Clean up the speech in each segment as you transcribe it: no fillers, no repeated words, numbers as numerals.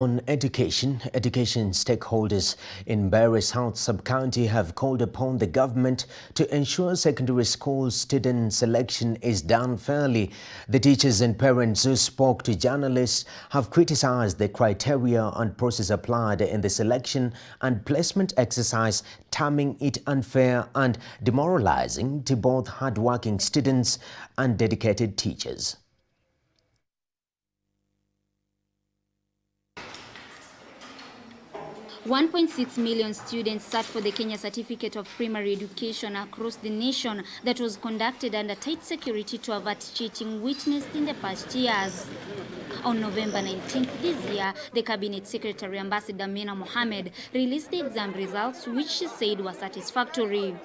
On education stakeholders in Mbeere South Sub-County have called upon the government to ensure secondary school student selection is done fairly. The teachers and parents who spoke to journalists have criticized the criteria and process applied in the selection and placement exercise, terming it unfair and demoralizing to both hardworking students and dedicated teachers. 1.6 million students sat for the Kenya Certificate of Primary Education across the nation that was conducted under tight security to avert cheating witnessed in the past years. On November 19th this year, the Cabinet Secretary Ambassador Mina Mohamed released the exam results, which she said were satisfactory.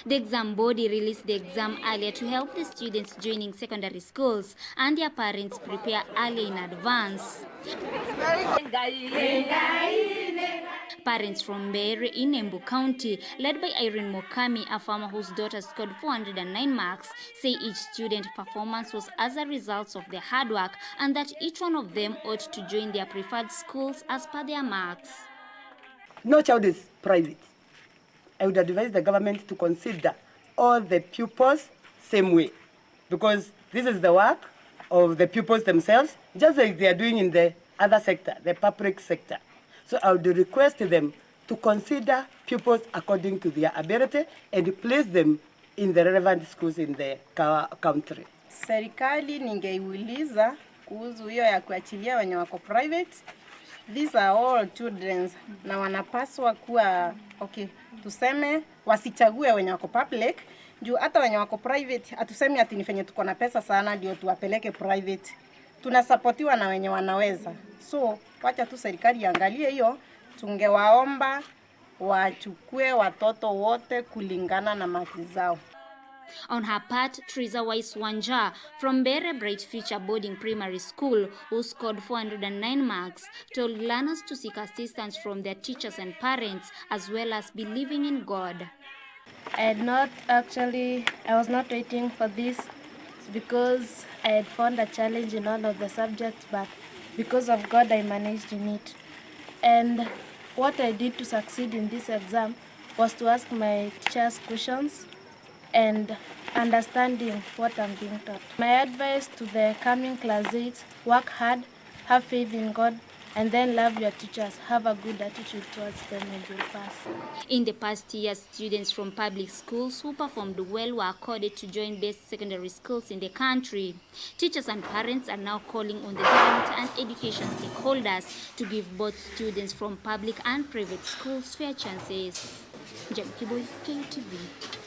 The exam body released the exam earlier to help the students joining secondary schools and their parents prepare early in advance. Parents from Mbeere in Embu County, led by Irene Mokami, a farmer whose daughter scored 409 marks, say each student performance was as a result of their hard work and that each one of them ought to join their preferred schools as per their marks. No child is private. I would advise the government to consider all the pupils same way, because this is the work of the pupils themselves, just like they are doing in the other sector, the public sector. So I would request them to consider pupils according to their ability and place them in the relevant schools in the country. Serikali ningeiuliza kuhusu hiyo ya kuachilia wenye wako private. These are all children na wanapaswa kuwa tuseme wasichague wenye wako public, juu hata wenye wako private atusemi ati nifanye tuko na pesa sana ndio tuwapeleke private. Tunasupportiwa na wenye wanaweza. So wacha tu serikali iangalie hiyo, tungewaomba wachukue watoto wote kulingana na maki zao. On her part, Teresa Wanja from Mbeere Bright Future Boarding Primary School, who scored 409 marks, told learners to seek assistance from their teachers and parents, as well as believing in God. I was not waiting for this because I had found a challenge in all of the subjects, but because of God, I managed in it. And what I did to succeed in this exam was to ask my teachers questions and understanding what I'm being taught. My advice to the coming class 8, work hard, have faith in God, and then love your teachers. Have a good attitude towards them and you'll pass. In the past years, students from public schools who performed well were accorded to join best secondary schools in the country. Teachers and parents are now calling on the government and education stakeholders to give both students from public and private schools fair chances. KUTV.